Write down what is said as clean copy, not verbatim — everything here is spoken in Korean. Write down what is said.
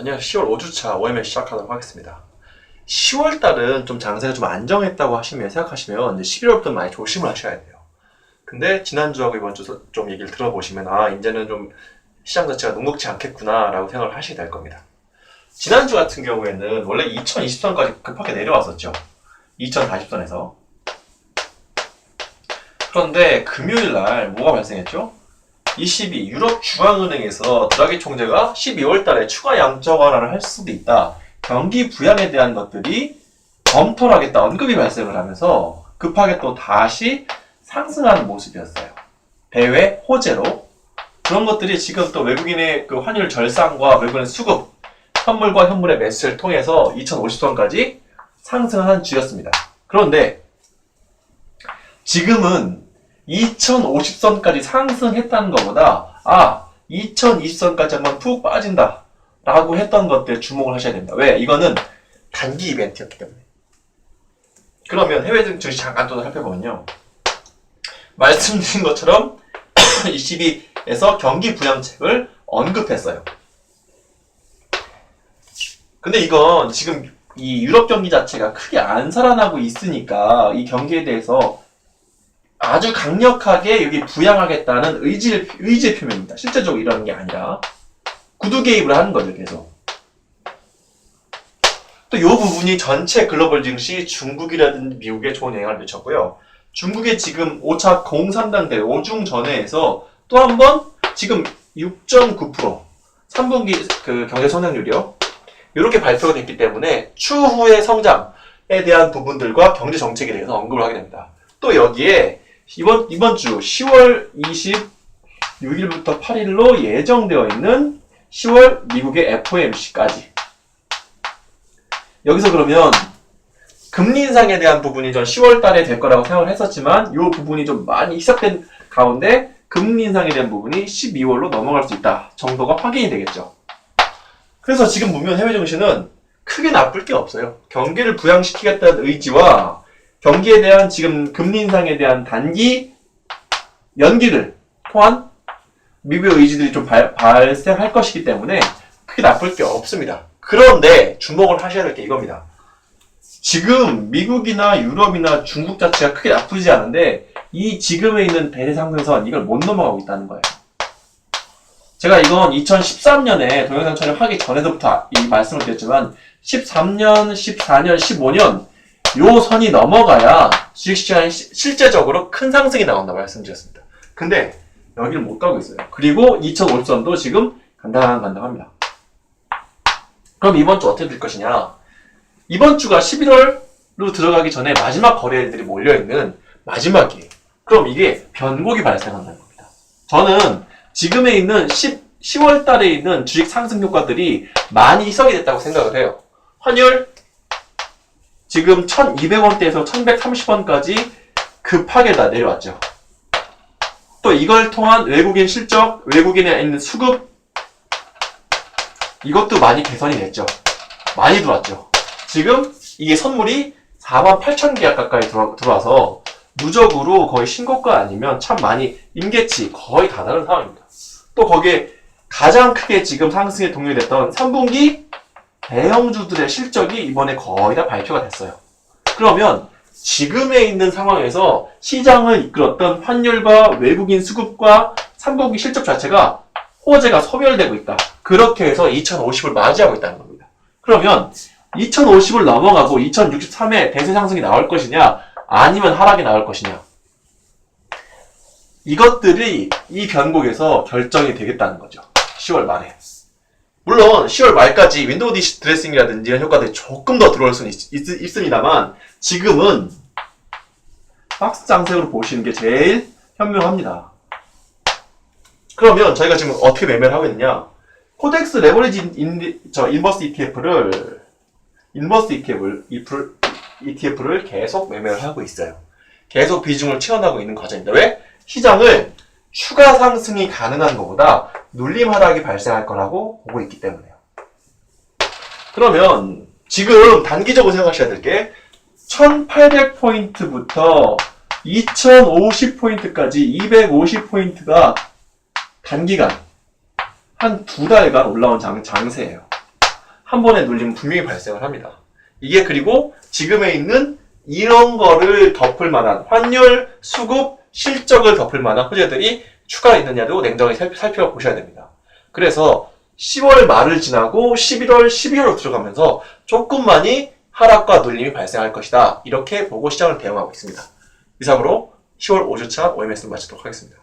안녕하세요. 10월 5주차 OML 시작하도록 하겠습니다. 10월달은 좀 장세가 좀 안정했다고 생각하시면 이제 11월부터 많이 조심을 하셔야 돼요. 근데 지난주하고 이번 주 좀 얘기를 들어보시면 이제는 좀 시장 자체가 녹록지 않겠구나 라고 생각을 하시게 될 겁니다. 지난주 같은 경우에는 원래 2020선까지 급하게 내려왔었죠. 2040선에서. 그런데 금요일날 뭐가 발생했죠? ECB 유럽 중앙은행에서 드라기 총재가 12월 달에 추가 양적 완화를 할 수도 있다. 경기 부양에 대한 것들이 검토를 하겠다. 언급이 발생을 하면서 급하게 또 다시 상승하는 모습이었어요. 대외 호재로. 그런 것들이 지금 또 외국인의 그 환율 절상과 외국인의 수급, 현물과 현물의 매수를 통해서 2050선까지 상승한 주였습니다. 그런데 지금은 2050선까지 상승했다는 것보다 2020선까지 한번 푹 빠진다 라고 했던 것들 주목을 하셔야 됩니다. 왜? 이거는 단기 이벤트였기 때문에. 그러면 해외 증시 잠깐 또 살펴보면요, 말씀드린 것처럼 ECB에서 경기 부양책을 언급했어요. 근데 이건 지금 이 유럽 경기 자체가 크게 안 살아나고 있으니까 이 경기에 대해서 아주 강력하게 여기 부양하겠다는 의지의 표명입니다. 실제적으로 이러는 게 아니라 구두 개입을 하는 거죠, 계속. 또 이 부분이 전체 글로벌 증시 중국이라든지 미국에 좋은 영향을 미쳤고요. 중국의 지금 5차 공산당 대회 5중 전회에서 또 한 번 지금 6.9% 3분기 그 경제 성장률이요, 이렇게 발표가 됐기 때문에 추후의 성장에 대한 부분들과 경제 정책에 대해서 언급을 하게 됩니다. 또 여기에 이번 주 10월 26일부터 8일로 예정되어 있는 10월 미국의 FOMC까지. 여기서 그러면 금리 인상에 대한 부분이 전 10월 달에 될 거라고 생각을 했었지만 이 부분이 좀 많이 희석된 가운데 금리 인상에 대한 부분이 12월로 넘어갈 수 있다 정도가 확인이 되겠죠. 그래서 지금 보면 해외 증시는 크게 나쁠 게 없어요. 경기를 부양시키겠다는 의지와 경기에 대한 지금 금리 인상에 대한 단기 연기를 통한 미국의 의지들이 좀 발생할 것이기 때문에 크게 나쁠 게 없습니다. 그런데 주목을 하셔야 될 게 이겁니다. 지금 미국이나 유럽이나 중국 자체가 크게 나쁘지 않은데 이 지금에 있는 대세 상승선 이걸 못 넘어가고 있다는 거예요. 제가 이건 2013년에 동영상 촬영하기 전에서부터 이 말씀을 드렸지만 13년, 14년, 15년 요 선이 넘어가야 주식시장이 실제적으로 큰 상승이 나온다고 말씀드렸습니다. 근데 여기를 못 가고 있어요. 그리고 2050선도 지금 간당간당합니다. 그럼 이번 주 어떻게 될 것이냐? 이번 주가 11월로 들어가기 전에 마지막 거래일들이 몰려있는 마지막이에요. 그럼 이게 변곡이 발생한다는 겁니다. 저는 지금에 있는 10월 달에 있는 주식 상승 효과들이 많이 희석이 됐다고 생각을 해요. 환율 지금 1200원대에서 1130원까지 급하게 다 내려왔죠. 또 이걸 통한 외국인 실적, 외국인에 있는 수급, 이것도 많이 개선이 됐죠. 많이 들어왔죠. 지금 이게 선물이 48,000개 가까이 들어와서 누적으로 거의 신고가 아니면 참 많이 임계치 거의 다다른 상황입니다. 또 거기에 가장 크게 지금 상승에 동력이 됐던 3분기 대형주들의 실적이 이번에 거의 다 발표가 됐어요. 그러면 지금에 있는 상황에서 시장을 이끌었던 환율과 외국인 수급과 3분기 실적 자체가 호재가 소멸되고 있다. 그렇게 해서 2050을 맞이하고 있다는 겁니다. 그러면 2050을 넘어가고 2063에 대세 상승이 나올 것이냐 아니면 하락이 나올 것이냐, 이것들이 이 변곡에서 결정이 되겠다는 거죠. 10월 말에. 물론 10월 말까지 윈도우 드레싱이라든지 이런 효과들이 조금 더 들어올 수는 있습니다만 지금은 박스 장색으로 보시는 게 제일 현명합니다. 그러면 저희가 지금 어떻게 매매를 하고 있느냐, 코덱스 레버리지 인버스 ETF를 계속 매매를 하고 있어요. 계속 비중을 채워나가고 있는 과정입니다. 왜? 시장을 추가 상승이 가능한 것보다 눌림 하락이 발생할 거라고 보고 있기 때문에요. 그러면 지금 단기적으로 생각하셔야 될 게 1800포인트부터 2050포인트까지 250포인트가 단기간 한 2달간 올라온 장세예요. 한 번의 눌림은 분명히 발생을 합니다. 이게 그리고 지금에 있는 이런 거를 덮을 만한 환율, 수급, 실적을 덮을 만한 호재들이 추가 있느냐도 냉정히 살펴보셔야 됩니다. 그래서 10월 말을 지나고 11월, 12월로 들어가면서 조금만이 하락과 눌림이 발생할 것이다. 이렇게 보고 시장을 대응하고 있습니다. 이상으로 10월 5주차 OMS를 마치도록 하겠습니다.